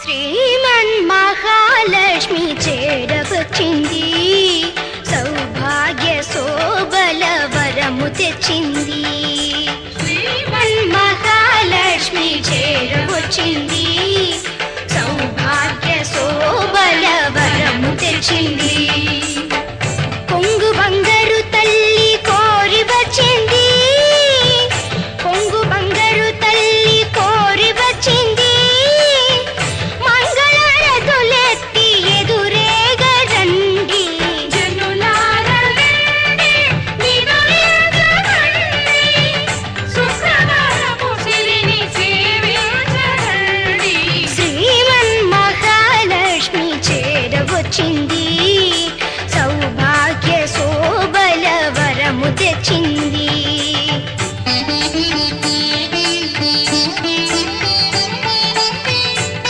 శ్రీమన్మహాలక్ష్మి చేరవచ్చింది, సౌభాగ్య శోభల వరము తెచ్చింది. శ్రీమన్మహాలక్ష్మి చేరవచ్చింది, సౌభాగ్య శోభల వరము తెచ్చింది.